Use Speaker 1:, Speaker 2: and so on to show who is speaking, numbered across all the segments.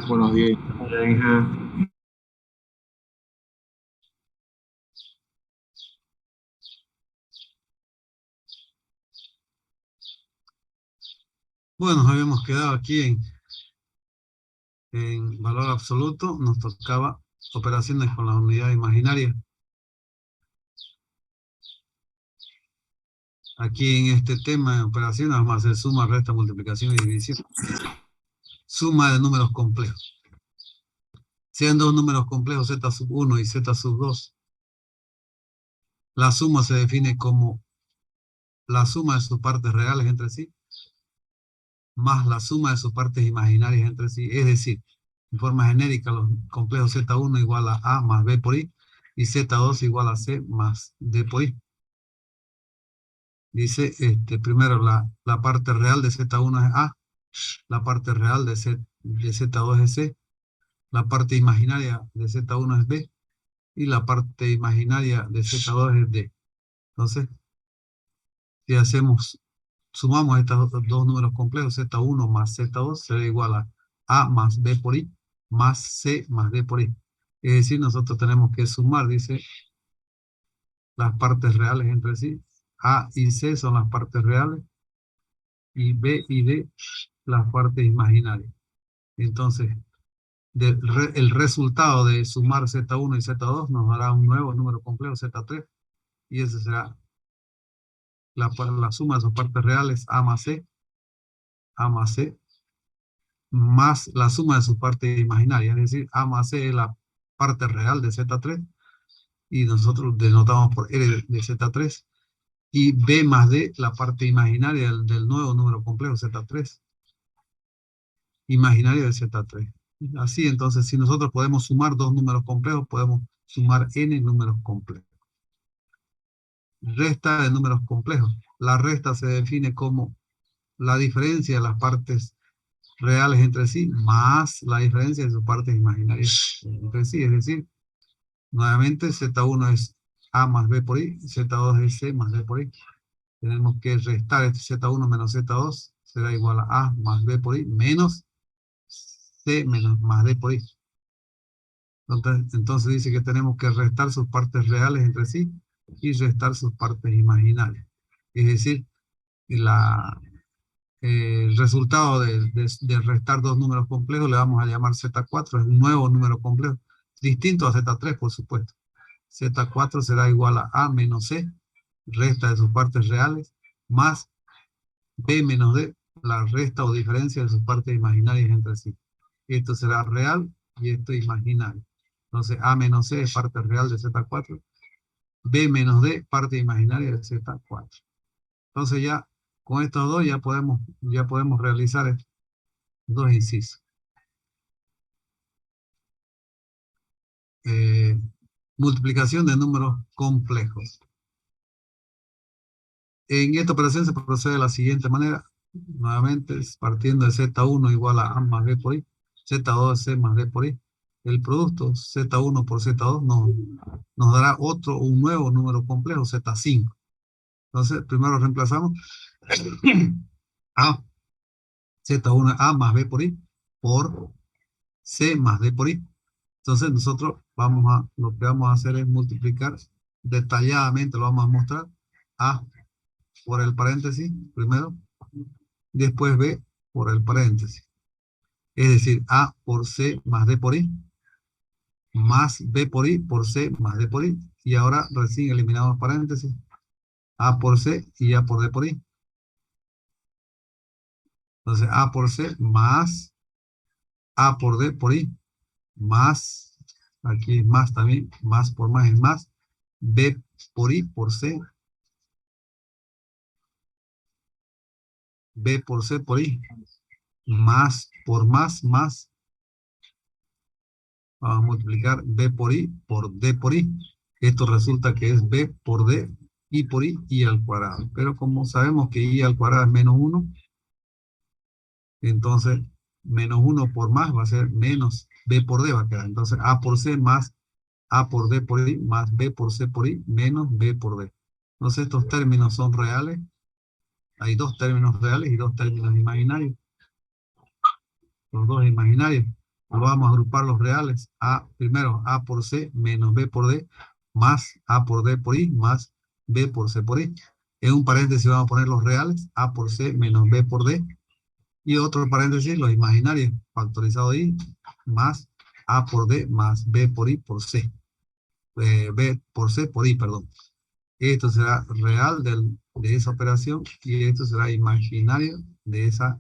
Speaker 1: Buenos días, Inge.
Speaker 2: Bueno, nos habíamos quedado aquí en valor absoluto, nos tocaba operaciones con la unidad imaginaria. Aquí en este tema de operaciones vamos a hacer suma, resta, multiplicación y división. Suma de números complejos. Sean dos números complejos z sub 1 y z sub 2. La suma se define como la suma de sus partes reales entre sí, más la suma de sus partes imaginarias entre sí. Es decir, en forma genérica, los complejos z1 igual a más b por i y z2 igual a c más d por i. Dice, primero la parte real de Z1 es A, la parte real de Z2 es C, la parte imaginaria de Z1 es B y la parte imaginaria de Z2 es D. Entonces, si sumamos estos dos números complejos, Z1 más Z2 será igual a A más B por I más C más D por I. Es decir, nosotros tenemos que sumar, dice, las partes reales entre sí. A y C son las partes reales y B y D las partes imaginarias. Entonces, el resultado de sumar Z1 y Z2 nos dará un nuevo número complejo, Z3, y esa será la suma de sus partes reales, A más C, más la suma de sus partes imaginarias, es decir, A más C es la parte real de Z3, y nosotros denotamos por R de Z3, y B más D, la parte imaginaria del nuevo número complejo, Z3, imaginario de Z3. Así, entonces, si nosotros podemos sumar dos números complejos, podemos sumar n números complejos. Resta de números complejos. La resta se define como la diferencia de las partes reales entre sí, más la diferencia de sus partes imaginarias entre sí. Es decir, nuevamente Z1 es A más B por I, Z2 es C más D por I. Tenemos que restar este Z1 menos Z2, será igual a A más B por I, menos C menos más D por I. Entonces dice que tenemos que restar sus partes reales entre sí y restar sus partes imaginarias. Es decir, el resultado de restar dos números complejos le vamos a llamar Z4, es un nuevo número complejo, distinto a Z3, por supuesto. Z4 será igual a A menos C, resta de sus partes reales, más B menos D, la resta o diferencia de sus partes imaginarias entre sí. Esto será real y esto imaginario. Entonces, A menos C es parte real de Z4, B menos D, parte imaginaria de Z4. Entonces ya, con estos dos ya podemos realizar estos dos incisos. Eh, Multiplicación de números complejos. En esta operación se procede de la siguiente manera. Nuevamente, partiendo de Z1 igual a A más B por I, Z2 es C más D por I. El producto Z1 por Z2 nos dará un nuevo número complejo, Z5. Entonces, primero reemplazamos A, Z1 A más B por I por C más D por I. Entonces, nosotros lo que vamos a hacer es multiplicar detalladamente, lo vamos a mostrar, A por el paréntesis primero, después B por el paréntesis. Es decir, A por C más D por I, más B por I por C más D por I. Y ahora recién eliminamos paréntesis, A por C y A por D por I. Entonces, A por C más A por D por I, más, aquí es más también, más por más es más, B por I por C, B por C por I, más por más, vamos a multiplicar B por I por D por I. Esto resulta que es B por D, I por I al cuadrado. Pero como sabemos que I al cuadrado es menos 1, entonces menos 1 por más va a ser menos B por D va a quedar. Entonces A por C más A por D por I más B por C por I menos B por D. Entonces estos términos son reales. Hay dos términos reales y dos términos imaginarios. los dos imaginarios. Vamos a agrupar los reales. Primero, A por C menos B por D, más A por D por I, más B por C por I. En un paréntesis vamos a poner los reales, A por C menos B por D. Y otro paréntesis, los imaginarios, factorizado I, más A por D, más B por I por C. B por C por I, perdón. Esto será real de esa operación y esto será imaginario de esa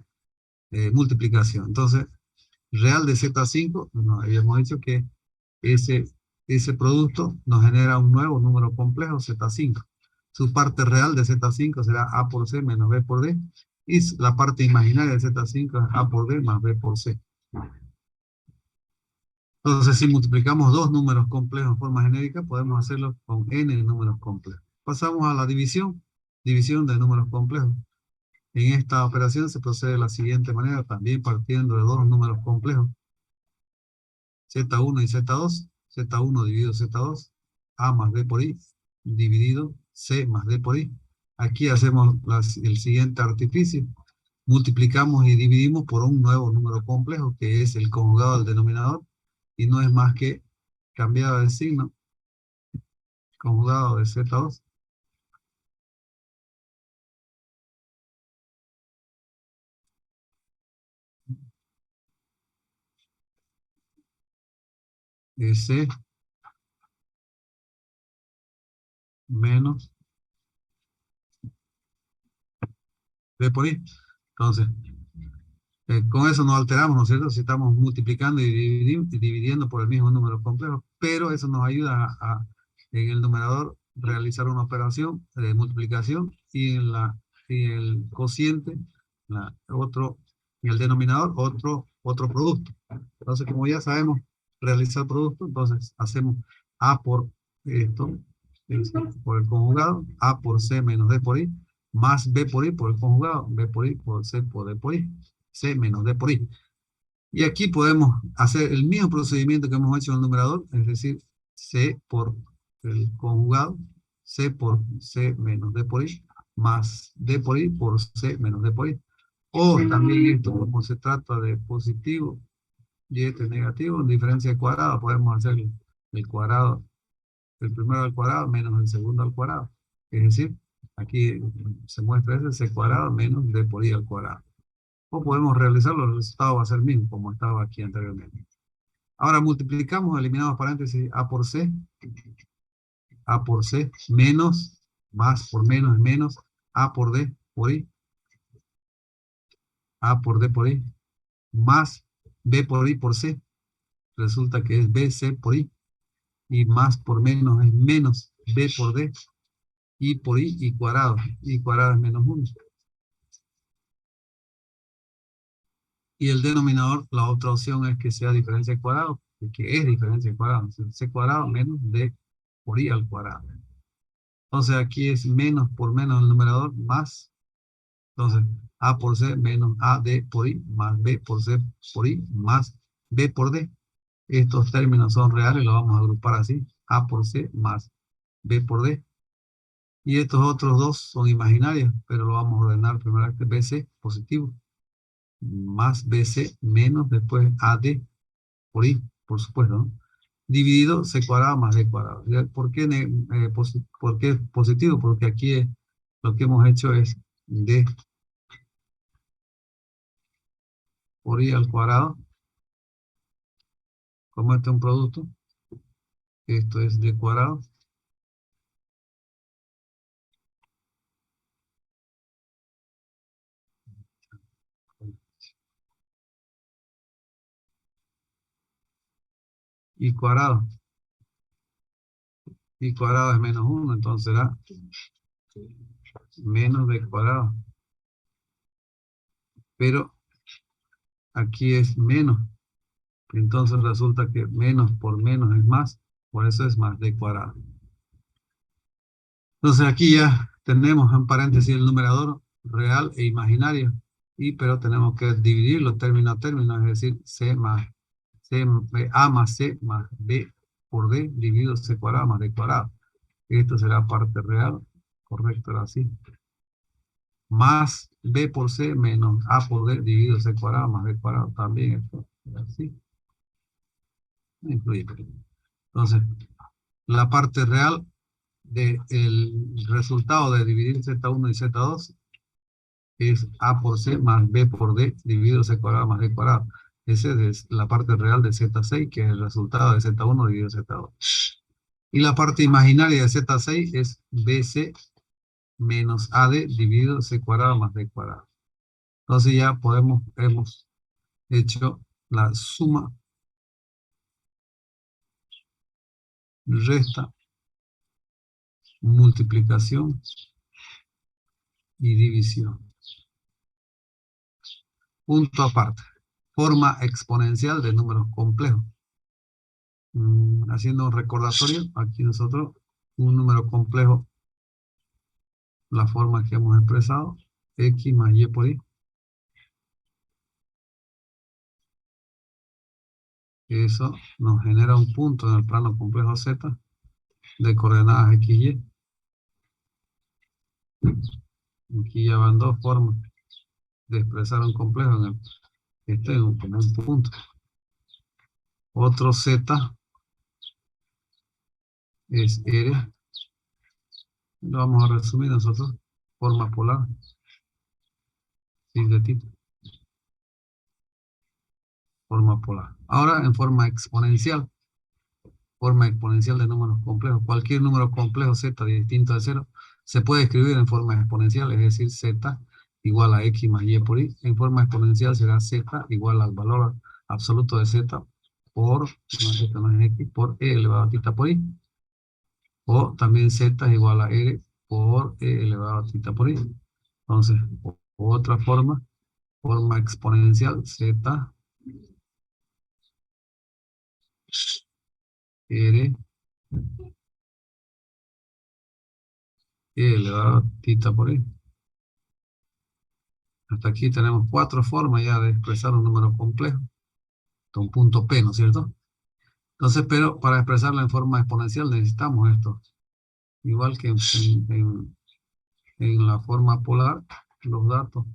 Speaker 2: multiplicación. Entonces, real de Z5, nos habíamos dicho que ese, ese producto nos genera un nuevo número complejo, Z5. Su parte real de Z5 será A por C menos B por D. Y la parte imaginaria de Z5 es A por D más B por C. Entonces, si multiplicamos dos números complejos en forma genérica, podemos hacerlo con n números complejos. Pasamos a la división. División de números complejos. En esta operación se procede de la siguiente manera, también partiendo de dos números complejos. Z1 y Z2. Z1 dividido Z2. A más B por I dividido C más D por I. Aquí hacemos el siguiente artificio. Multiplicamos y dividimos por un nuevo número complejo, que es el conjugado del denominador, y no es más que cambiado el signo, conjugado de Z2. C menos D por I. Entonces, con eso no alteramos, ¿no es cierto? Si estamos multiplicando y dividiendo por el mismo número complejo, pero eso nos ayuda en el numerador realizar una operación de multiplicación y y el cociente, otro, en el denominador, otro producto. Entonces, como ya sabemos realizar producto, entonces hacemos A por esto, por el conjugado, A por C menos D por I, más B por I por el conjugado, B por I por C por D por I. C menos D por I. Y aquí podemos hacer el mismo procedimiento que hemos hecho en el numerador, es decir, C por el conjugado, C por C menos D por I, más D por I por C menos D por I. O también esto, como se trata de positivo y este negativo, en diferencia de cuadrado, podemos hacer el cuadrado, el primero al cuadrado menos el segundo al cuadrado. Es decir, aquí se muestra ese C cuadrado menos D por I al cuadrado. O podemos realizarlo, el resultado va a ser el mismo, como estaba aquí anteriormente. Ahora multiplicamos, eliminamos paréntesis, A por C, menos, más por menos es menos, A por D por I, A por D por I, más B por I por C, resulta que es BC por I, y más por menos es menos B por D, I por I y cuadrado es menos 1. Y el denominador, la otra opción es que sea diferencia de cuadrado, que es diferencia de cuadrado, C cuadrado menos D por I al cuadrado. Entonces aquí es menos por menos el numerador más. Entonces A por C menos AD por I más B por C por I más B por D. Estos términos son reales, los vamos a agrupar así. A por C más B por D. Y estos otros dos son imaginarios, pero lo vamos a ordenar primero que BC positivo más BC menos después AD por I, por supuesto, ¿no? Dividido C cuadrado más D cuadrado. ¿Por qué, por qué positivo? Porque aquí lo que hemos hecho es D por I al cuadrado, como este es un producto, esto es D cuadrado, I cuadrado, I cuadrado es menos 1, entonces será menos D cuadrado, pero aquí es menos, entonces resulta que menos por menos es más, por eso es más D cuadrado. Entonces aquí ya tenemos en paréntesis el numerador real e imaginario, pero tenemos que dividirlo término a término, es decir, A más C más B por D dividido C cuadrado más D cuadrado. Esto será parte real, correcto, era así. más b por c menos a por d dividido c cuadrado más b cuadrado. También esto es así. No influye. Entonces, la parte real del resultado de dividir Z1 y Z2 es A por C más B por D dividido C cuadrado más D cuadrado. Esa es la parte real de Z6, que es el resultado de Z1 dividido Z2. Y la parte imaginaria de Z6 es BC menos AD dividido C cuadrado más D cuadrado. Entonces ya hemos hecho la suma, resta, multiplicación y división. Punto aparte. Forma exponencial de números complejos. Haciendo un recordatorio, aquí nosotros, un número complejo, la forma que hemos expresado, x más y por y. Eso nos genera un punto en el plano complejo z de coordenadas x y. Aquí ya van dos formas de expresar un complejo en este como un punto. Otro z es r. Lo vamos a resumir nosotros. Forma polar. Sin de tipo. Forma polar. Ahora en forma exponencial. Forma exponencial de números complejos. Cualquier número complejo z distinto de cero se puede escribir en forma exponencial, es decir, z igual a x más y por y. En forma exponencial será z igual al valor absoluto de z por, no, esto no es x, por e elevado a tita por y. O también z es igual a r por e elevado a tita por y. Entonces, otra forma exponencial, z, r, e elevado a tita por y. Hasta aquí tenemos cuatro formas ya de expresar un número complejo. Un punto P, ¿no es cierto? Entonces, pero para expresarla en forma exponencial necesitamos esto. Igual que en la forma polar, los datos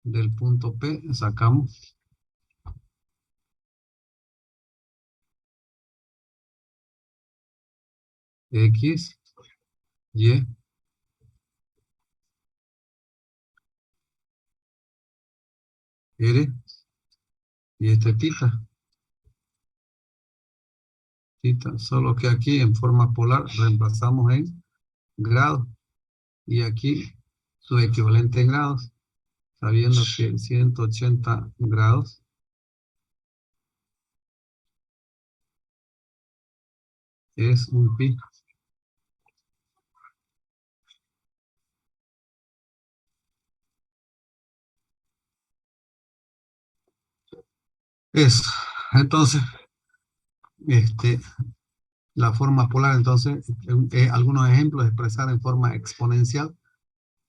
Speaker 2: del punto P sacamos X, Y, R y este tita. Solo que aquí en forma polar reemplazamos en grados y aquí su equivalente en grados, sabiendo que 180 grados es un pi. Eso. Entonces, la forma polar, entonces, algunos ejemplos de expresar en forma exponencial,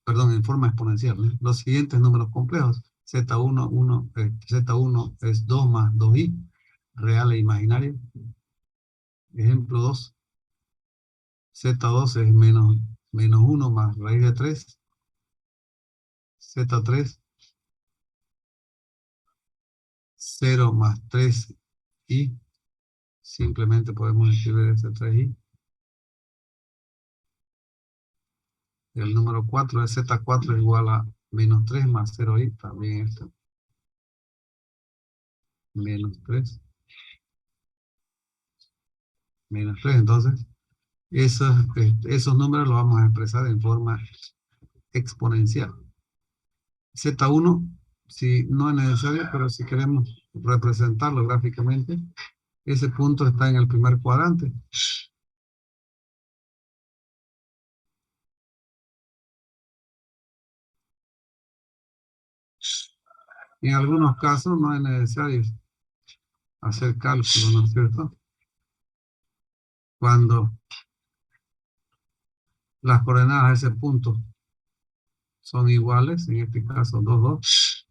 Speaker 2: perdón, en forma exponencial, ¿no? Los siguientes números complejos, Z1 es 2 más 2i, real e imaginario. Ejemplo 2, Z2 es menos 1 más raíz de 3, Z3, 0 más 3i, simplemente podemos escribir ese 3i. El número 4 es Z4 es igual a menos 3 más 0i, también esto. Menos 3. Menos 3. Entonces, esos números los vamos a expresar en forma exponencial. Z1, si no es necesario, pero si queremos representarlo gráficamente, ese punto está en el primer cuadrante. En algunos casos no es necesario hacer cálculo, ¿no es cierto? Cuando las coordenadas de ese punto son iguales, en este caso 2, 2,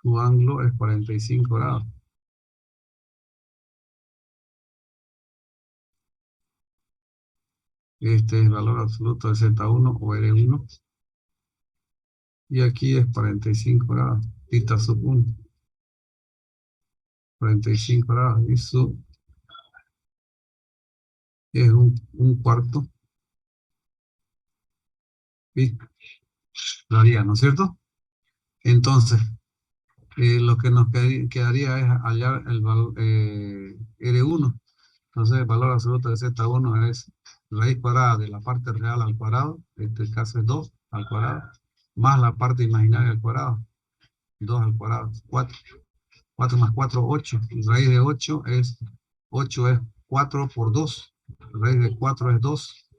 Speaker 2: su ángulo es 45 grados. Este es el valor absoluto de Z1 o R1. Y aquí es 45 grados. Tita sub 1. 45 grados. Y sub es un cuarto pi daría, ¿no es cierto? Entonces, lo que nos quedaría es hallar el valor R1. Entonces, el valor absoluto de Z1 es raíz cuadrada de la parte real al cuadrado, este caso es 2 al cuadrado, más la parte imaginaria al cuadrado, 2 al cuadrado, 4. 4 más 4, 8. Raíz de 8 es 4 por 2. Raíz de 4 es 2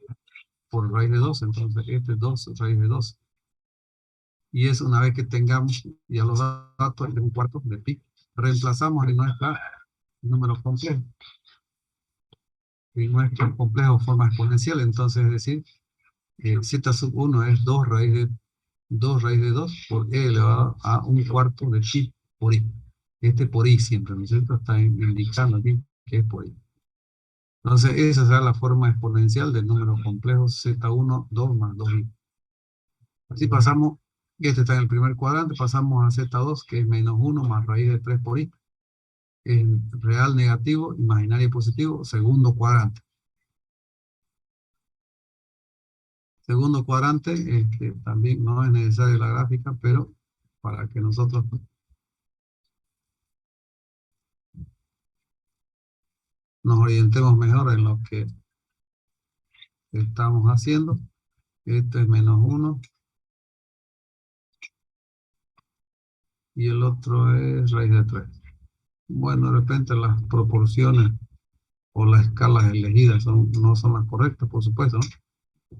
Speaker 2: por raíz de 2. Entonces, este es 2 raíz de 2. Y es una vez que tengamos ya los datos de un cuarto de pi, reemplazamos en nuestra número complejo. En nuestro complejo forma exponencial, entonces es decir, z sub 1 es 2 raíz de 2 por e elevado a un cuarto de pi por i. Este por i siempre, ¿no es cierto? Está indicando aquí que es por i. Entonces esa será la forma exponencial del número complejo z1, 2 más 2i. Así pasamos, y este está en el primer cuadrante, pasamos a z2, que es menos 1 más raíz de 3 por i. En real negativo, imaginario positivo, segundo cuadrante. Segundo cuadrante, también no es necesaria la gráfica, pero para que nosotros nos orientemos mejor en lo que estamos haciendo. Este es menos 1 y el otro es raíz de 3. Bueno, de repente las proporciones o las escalas elegidas no son las correctas, por supuesto, ¿no?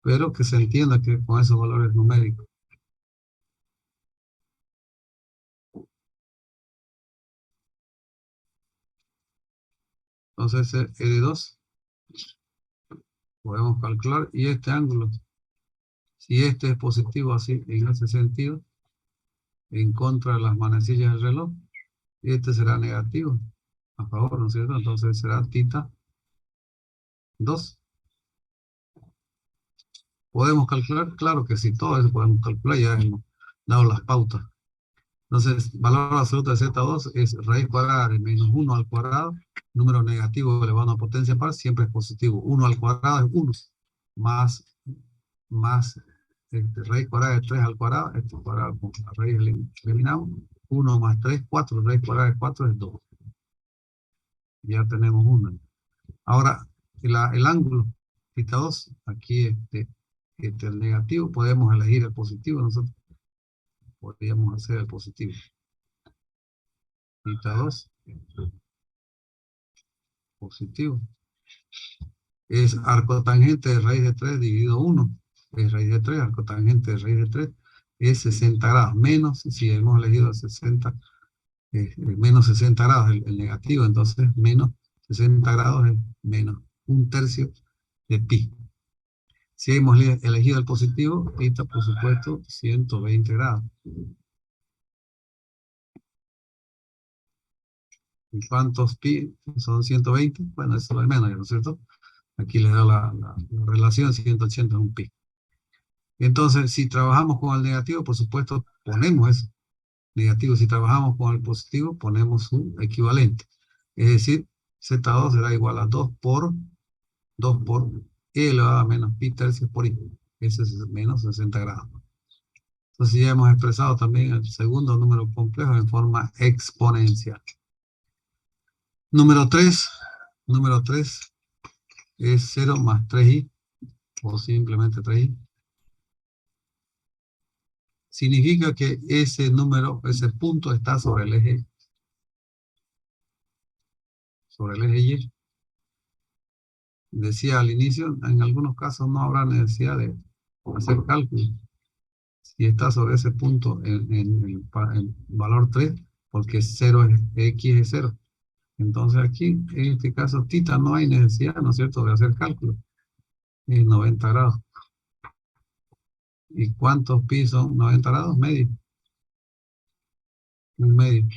Speaker 2: Pero que se entienda que con esos valores numéricos. Entonces, R2 podemos calcular, y este ángulo, si este es positivo así, en ese sentido, en contra de las manecillas del reloj, este será negativo, a favor, ¿no es cierto? Entonces será tita 2. ¿Podemos calcular? Claro que sí, todo eso podemos calcular, ya hemos dado las pautas. Entonces, valor absoluto de Z2 es raíz cuadrada de menos 1 al cuadrado, número negativo elevado a una potencia par, siempre es positivo. 1 al cuadrado es 1, más raíz cuadrada de 3 al cuadrado, este cuadrado con la raíz eliminamos, 1 más 3, 4, raíz cuadrada de 4 es 2. Ya tenemos 1. Ahora, el ángulo, θ 2, aquí el negativo, podemos elegir el positivo, nosotros podríamos hacer el positivo. θ 2, positivo. Es arcotangente de raíz de 3 dividido 1, es raíz de 3, arcotangente de raíz de 3, es 60 grados, menos, si hemos elegido 60, menos 60 grados, el negativo, entonces menos 60 grados es menos un tercio de pi. Si hemos elegido el positivo, θ por supuesto 120 grados. ¿Y cuántos pi son 120? Bueno, eso es lo menos, ¿no es cierto? Aquí les da la relación, 180 es un pi. Entonces, si trabajamos con el negativo, por supuesto, ponemos eso. Negativo, si trabajamos con el positivo, ponemos su equivalente. Es decir, Z2 será igual a 2 por e elevado a menos pi tercios por i. Ese es menos 60 grados. Entonces ya hemos expresado también el segundo número complejo en forma exponencial. Número 3 es 0 más 3i, o simplemente 3i. Significa que ese número, ese punto está sobre el eje Y. Decía al inicio, en algunos casos no habrá necesidad de hacer cálculo. Si está sobre ese punto en valor 3, porque 0 es x es 0. Entonces aquí, en este caso, θ no hay necesidad, ¿no es cierto?, de hacer cálculo. Es 90 grados. ¿Y cuántos pi son 90 grados? Medio. Un medio.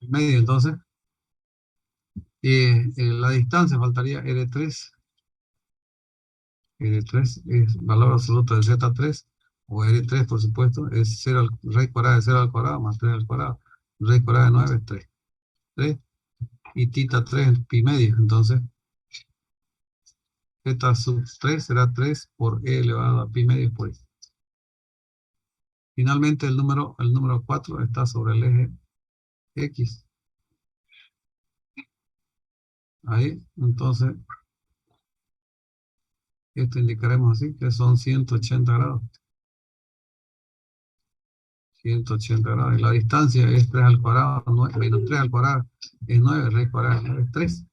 Speaker 2: Medio, entonces, La distancia faltaría R3. R3 es valor absoluto de Z3, o R3 por supuesto, es 0 raíz cuadrada de 0 al cuadrado más 3 al cuadrado. Raíz cuadrada de 9 es 3. 3 y tita 3 es pi medio. Entonces, Z sub 3 será 3 por E elevado a pi medio por I. Finalmente, el número 4 está sobre el eje X. Ahí, entonces, esto indicaremos así, que son 180 grados. 180 grados. Y la distancia es 3 al cuadrado, menos 3 al cuadrado es 9, raíz cuadrada de 9 es 3.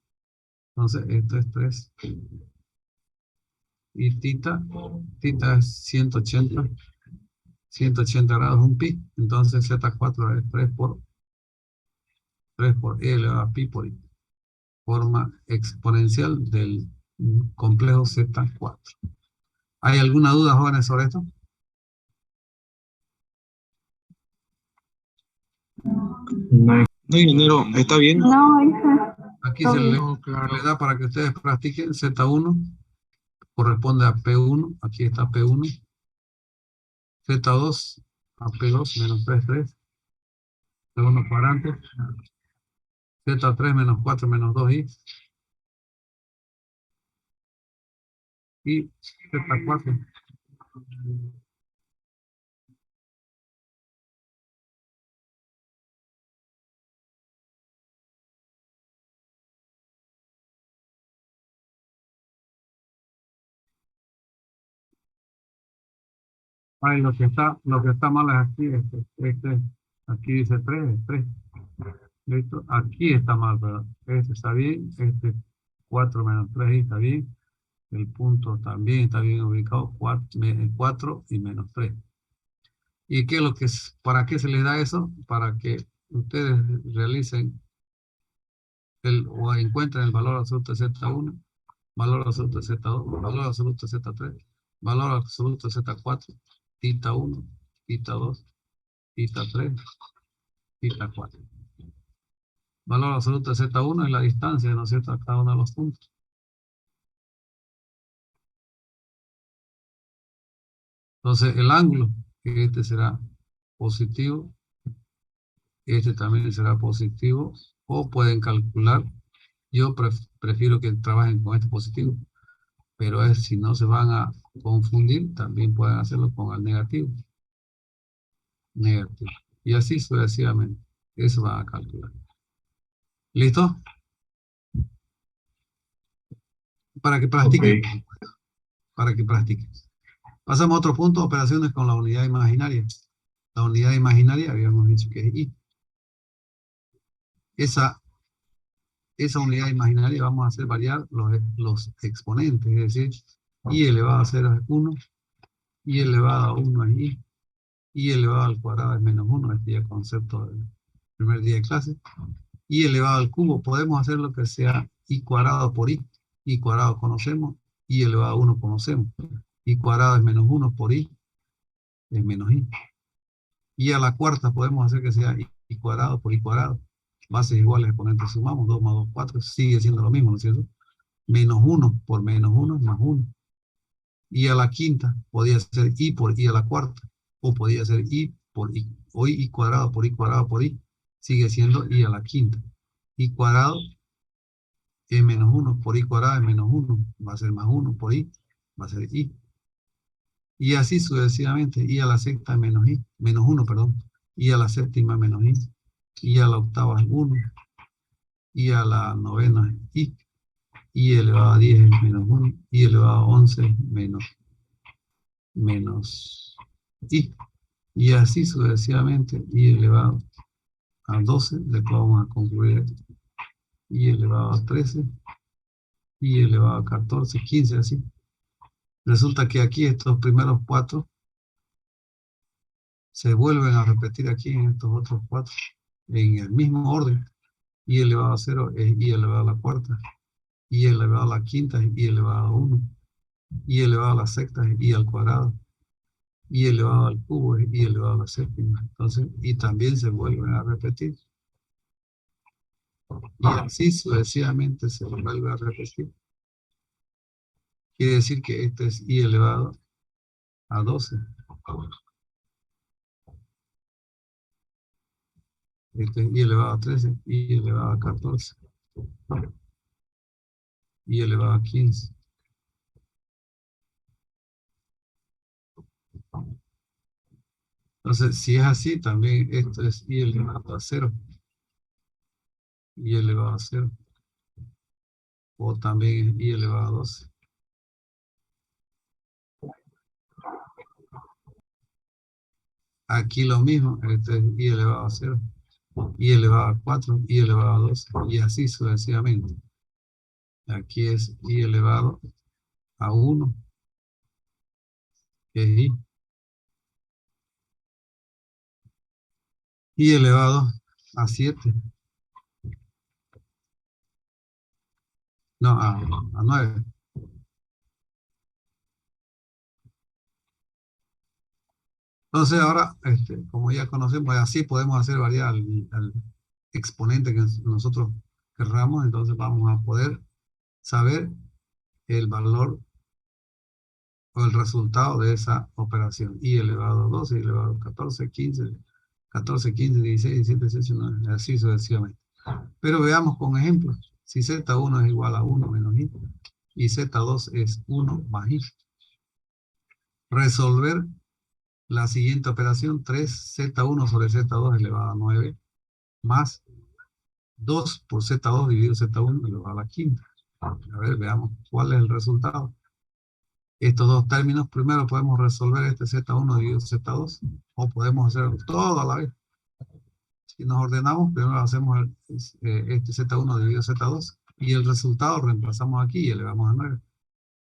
Speaker 2: Entonces, esto es 3. Y tita es 180 grados, un pi. Entonces, Z4 es 3 por E elevado a pi por I. Forma exponencial del complejo Z4. ¿Hay alguna duda, jóvenes, sobre esto?
Speaker 1: No, ingeniero, ¿está bien?
Speaker 3: No, hija.
Speaker 2: Aquí
Speaker 3: Todo
Speaker 2: se
Speaker 3: bien.
Speaker 1: No, claro.
Speaker 2: le da para que ustedes practiquen. Z1 corresponde a P1. Aquí está P1. Z2 a P2 menos 3, 3. P1 cuadrante. Z3 menos 4 menos 2i. Y Z4. Ay, lo que está mal es aquí. Aquí dice 3, es 3. ¿Listo? Aquí está mal, pero este está bien. 4 menos 3i está bien. El punto también está bien ubicado. 4 y menos 3. ¿Y qué es para qué se les da eso? Para que ustedes realicen o encuentren el valor absoluto de Z1, valor absoluto de Z2, valor absoluto de Z3, valor absoluto de Z4, tita 1, tita 2, tita 3, tita 4. Valor absoluto de Z1 es la distancia, ¿no es cierto?, a cada uno de los puntos. Entonces, el ángulo, este será positivo, este también será positivo, o pueden calcular. Yo prefiero que trabajen con este positivo, pero si no se van a confundir, también pueden hacerlo con el negativo. Negativo. Y así sucesivamente. Eso van a calcular. ¿Listo? Para que practiquen.
Speaker 1: Ok.
Speaker 2: Para que practiquen. Pasamos a otro punto, operaciones con la unidad imaginaria. La unidad imaginaria habíamos dicho que es I. Esa unidad imaginaria vamos a hacer variar los exponentes, es decir, I elevado a 0 es 1, I elevado a 1 es I elevado al cuadrado es menos 1, este ya concepto del primer día de clase. I elevado al cubo, podemos hacer lo que sea I cuadrado por I cuadrado conocemos, I elevado a 1 conocemos, I cuadrado es menos 1 por I, es menos I. Y a la cuarta podemos hacer que sea I cuadrado por I cuadrado, bases iguales, exponentes sumamos, 2 más 2, 4, sigue siendo lo mismo, ¿no es cierto? Menos 1 por menos 1 es más 1. Y a la quinta podía ser I por I a la cuarta, o podía ser I por I, o I cuadrado por I cuadrado por I, sigue siendo I a la quinta. I cuadrado es menos 1 por I cuadrado es menos 1, va a ser más 1 por I, va a ser I. Y así sucesivamente, I a la sexta es menos 1, perdón, I a la séptima menos I a la octava es 1, I a la novena es I elevado a 10 es menos 1, I elevado a 11 es menos I. Y así sucesivamente, I elevado a 12, después vamos a concluir esto, I elevado a 13, I elevado a 14, 15, así. Resulta que aquí estos primeros 4 se vuelven a repetir aquí en estos otros 4, en el mismo orden. I elevado a 0 es I elevado a la cuarta, I elevado a la quinta es I elevado a 1, I elevado a la sexta es I al cuadrado, I elevado al cubo es I elevado a la séptima. Entonces, y también se vuelven a repetir. Y así sucesivamente se vuelve a repetir. Quiere decir que este es i elevado a 12. Este es i elevado a 13, i elevado a 14, i elevado a 15. Entonces, si es así, también esto es i elevado a 0, i elevado a 0, o también es i elevado a 12. Aquí lo mismo, este es i elevado a 0, i elevado a 4, i elevado a 12, y así sucesivamente. Aquí es i elevado a 1, que es i elevado a 7, no, a 9. Entonces ahora, como ya conocemos, así podemos hacer variar al exponente que nosotros querramos, entonces vamos a poder saber el valor o el resultado de esa operación. I elevado a 12, i elevado a 14, 15, 14, 15, 16, 17, 18, 19, así sucesivamente. Pero veamos con ejemplos. Si Z1 es igual a 1 menos I y Z2 es 1 más I. Resolver la siguiente operación, 3Z1 sobre Z2 elevado a 9 más 2 por Z2 dividido Z1 elevado a la quinta. A ver, veamos cuál es el resultado. Estos dos términos, primero podemos resolver este Z1 dividido Z2, o podemos hacerlo todo a la vez. Si nos ordenamos, primero hacemos este Z1 dividido Z2, y el resultado reemplazamos aquí y elevamos a 9.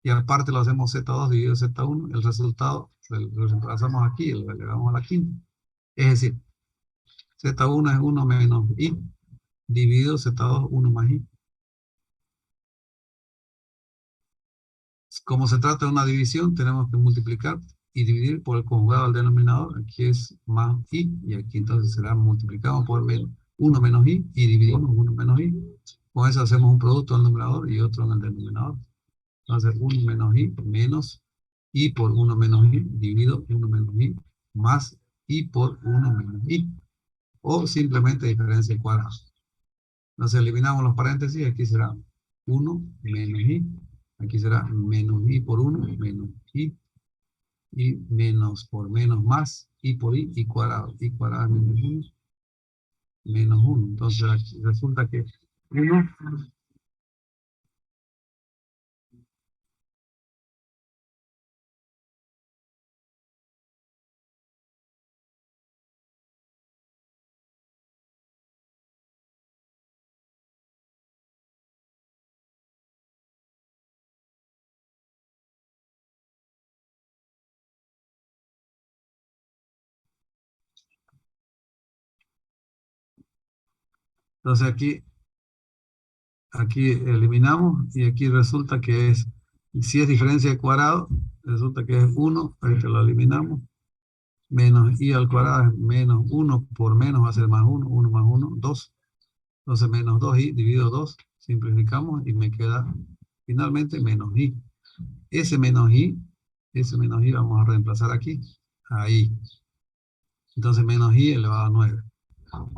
Speaker 2: Y aparte lo hacemos Z2 dividido Z1, el resultado lo reemplazamos aquí y lo elevamos a la quinta. Es decir, Z1 es 1 menos I, dividido Z2, 1 más I. Como se trata de una división, tenemos que multiplicar y dividir por el conjugado al denominador. Aquí es más i, y aquí entonces será multiplicado por 1 menos i y dividimos 1 menos i. Con eso hacemos un producto en el numerador y otro en el denominador. Entonces 1 menos i menos i por 1 menos i dividido 1 menos i más i por 1 menos i. O simplemente diferencia cuadrada. Entonces eliminamos los paréntesis, aquí será 1 menos i, aquí será menos i por 1 menos i, y menos por menos más, i por i cuadrado es menos 1, menos 1. Entonces aquí resulta que 1 entonces aquí eliminamos y aquí resulta que es, si es diferencia de cuadrado, resulta que es 1, este lo eliminamos, menos i al cuadrado es menos 1 por menos va a ser más 1, 1 más 1, 2. Entonces menos 2i dividido 2, simplificamos y me queda finalmente menos i. Ese menos i vamos a reemplazar aquí, ahí. Entonces menos i elevado a 9.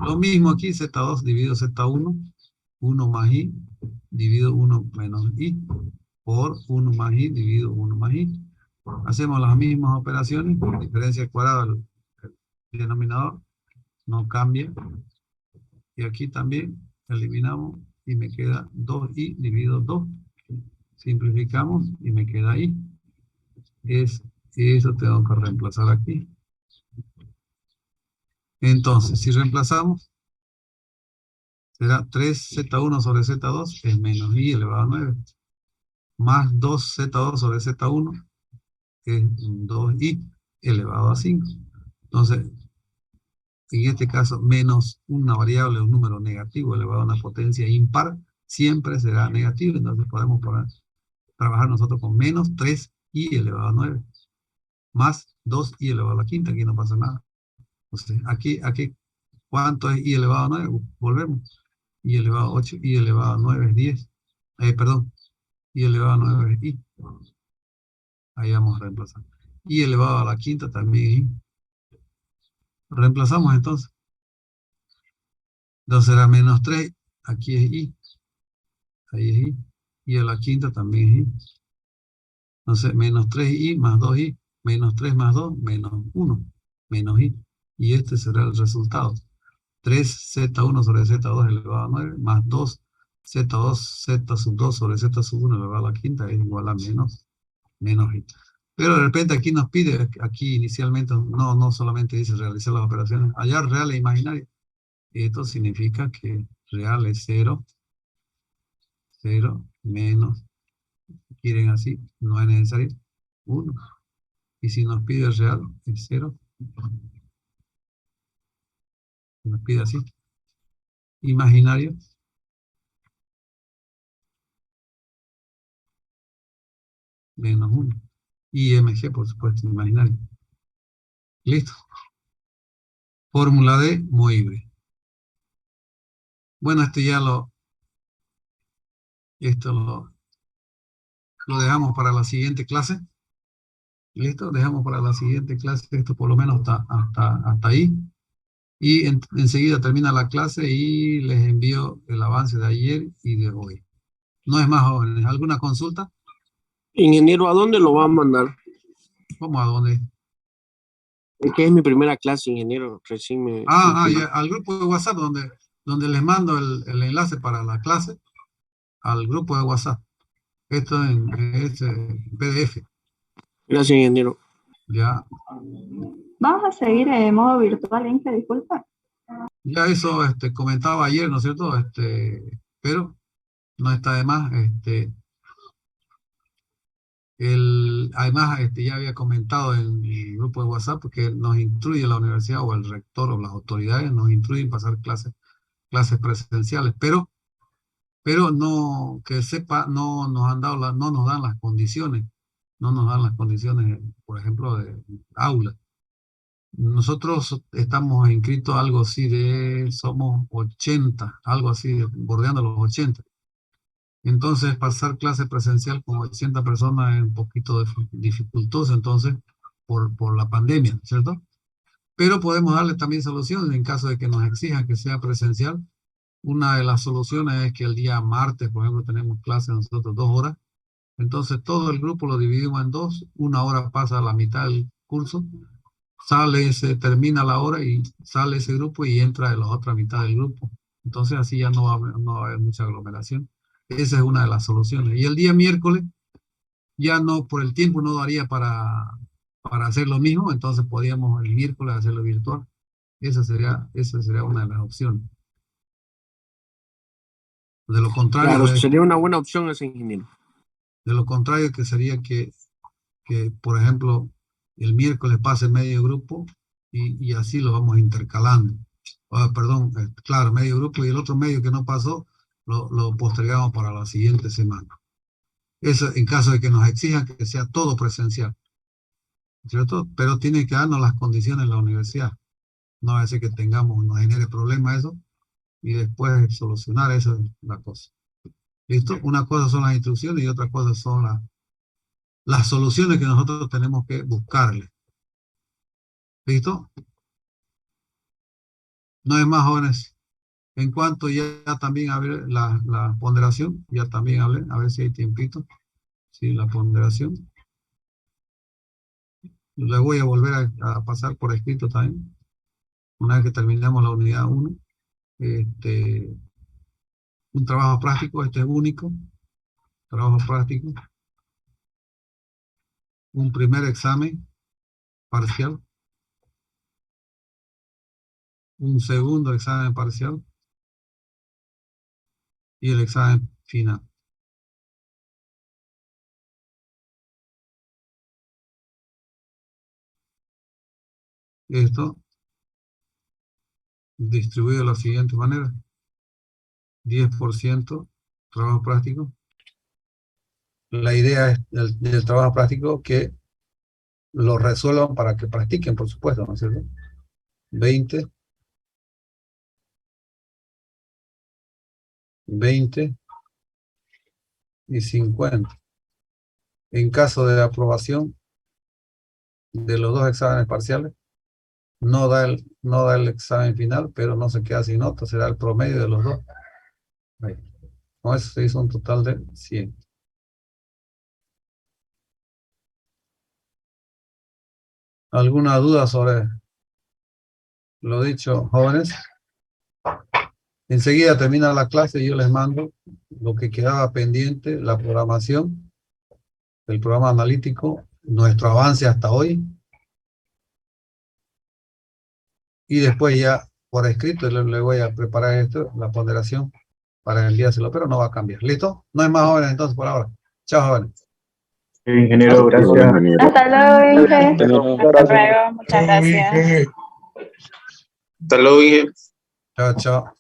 Speaker 2: Lo mismo aquí, Z2 dividido Z1, 1 más i dividido 1 menos i por 1 más i dividido 1 más i. Hacemos las mismas operaciones, diferencia cuadrada del denominador, no cambia. Y aquí también eliminamos y me queda 2i dividido 2. Simplificamos y me queda i. Eso tengo que reemplazar aquí. Entonces, si reemplazamos, será 3Z1 sobre Z2 es menos i elevado a 9. Más 2Z2 sobre Z1 es 2i elevado a 5. Entonces, en este caso, menos una variable, un número negativo elevado a una potencia impar, siempre será negativo. Entonces podemos trabajar nosotros con menos 3i elevado a 9. Más 2i elevado a la quinta, aquí no pasa nada. Entonces, aquí ¿cuánto es i elevado a 9? Volvemos. I elevado a 8, I elevado a 9 es 10. Perdón, I elevado a 9 es I. Ahí vamos a reemplazar. I elevado a la quinta también es I. Reemplazamos entonces. Entonces será menos 3, aquí es I. Ahí es I. Y a la quinta también es I. Entonces, menos 3i más 2i, menos 3 más 2, menos 1, menos i. Y este será el resultado. 3z1 sobre z2 elevado a 9, más 2z2, z sub 2 sobre z sub 1 elevado a la quinta es igual a menos i. Pero de repente aquí nos pide, aquí inicialmente no solamente dice realizar las operaciones, hallar real e imaginaria. Esto significa que real es 0, 0, menos, quieren así, no es necesario, 1. Y si nos pide real, es 0. Nos pide así. Imaginario. Menos 1. IMG, por supuesto, imaginario. Listo. Fórmula de Moivre. Bueno, esto lo dejamos para la siguiente clase. Listo, dejamos para la siguiente clase. Esto por lo menos hasta ahí. Y enseguida termina la clase y les envío el avance de ayer y de hoy. No es más, jóvenes. ¿Alguna consulta?
Speaker 3: Ingeniero, ¿a dónde lo va a mandar?
Speaker 2: ¿Cómo a dónde?
Speaker 3: Es que es mi primera clase, ingeniero. Recién me...
Speaker 2: Ya, al grupo de WhatsApp donde les mando el enlace para la clase, al grupo de WhatsApp. Esto es PDF.
Speaker 3: Gracias, ingeniero.
Speaker 2: Ya,
Speaker 4: Vamos a seguir en modo virtual, Inge, disculpa.
Speaker 2: ya eso comentaba ayer, ¿no es cierto? Pero no está de más. Además, ya había comentado en el grupo de WhatsApp que nos instruye la universidad o el rector o las autoridades nos instruyen pasar clases presenciales, pero no, que sepa, no nos han dado no nos dan las condiciones, no nos dan las condiciones, por ejemplo, de aula. Nosotros estamos inscritos algo así somos 80, algo así, bordeando los 80. Entonces, pasar clase presencial con 80 personas es un poquito dificultoso, entonces, por la pandemia, ¿cierto? Pero podemos darle también soluciones en caso de que nos exijan que sea presencial. Una de las soluciones es que el día martes, por ejemplo, tenemos clase nosotros 2 horas. Entonces, todo el grupo lo dividimos en dos. Una hora pasa a la mitad del curso, se termina la hora y sale ese grupo y entra la otra mitad del grupo. Entonces así ya no va a haber mucha aglomeración. Esa es una de las soluciones. Y el día miércoles ya no, por el tiempo no daría para hacer lo mismo, entonces podríamos el miércoles hacerlo virtual. Esa sería una de las opciones. De lo contrario,
Speaker 3: Claro, sería una buena opción ese, ingeniero.
Speaker 2: de lo contrario que sería que, por ejemplo, el miércoles pase medio grupo y así lo vamos intercalando. Perdón, claro, medio grupo y el otro medio que no pasó lo postergamos para la siguiente semana. Eso en caso de que nos exijan que sea todo presencial, ¿cierto? Pero tiene que darnos las condiciones en la universidad. No va a ser que nos genere problema eso y después solucionar esa es la cosa. ¿Listo? Una cosa son las instrucciones y otra cosa son las soluciones que nosotros tenemos que buscarle. ¿Listo? No es más, jóvenes. En cuanto ya también a ver la ponderación, ya también hablé, a ver si hay tiempito. Sí, la ponderación. Le voy a volver a pasar por escrito también. Una vez que terminemos la unidad 1. Un trabajo práctico, este es único. Trabajo práctico. Un primer examen parcial. Un segundo examen parcial. Y el examen final. Esto distribuido de la siguiente manera. 10% trabajo práctico. La idea es del trabajo práctico que lo resuelvan para que practiquen, por supuesto, ¿no es cierto? 20 20 y 50. En caso de aprobación de los dos exámenes parciales, no da el examen final, pero no se queda sin nota, será el promedio de los dos. Ahí. Con eso se hizo un total de 100. ¿Alguna duda sobre lo dicho, jóvenes? Enseguida termina la clase y yo les mando lo que quedaba pendiente, la programación, el programa analítico, nuestro avance hasta hoy. Y después ya por escrito le voy a preparar esto, la ponderación, para enviárselo, pero no va a cambiar. ¿Listo? No hay más jóvenes entonces por ahora. Chao, jóvenes.
Speaker 5: Ingeniero, gracias.
Speaker 4: Hasta luego, Inge.
Speaker 3: Hasta luego.
Speaker 6: Hasta luego, muchas gracias.
Speaker 1: Hasta luego, Inge.
Speaker 2: Chao, chao.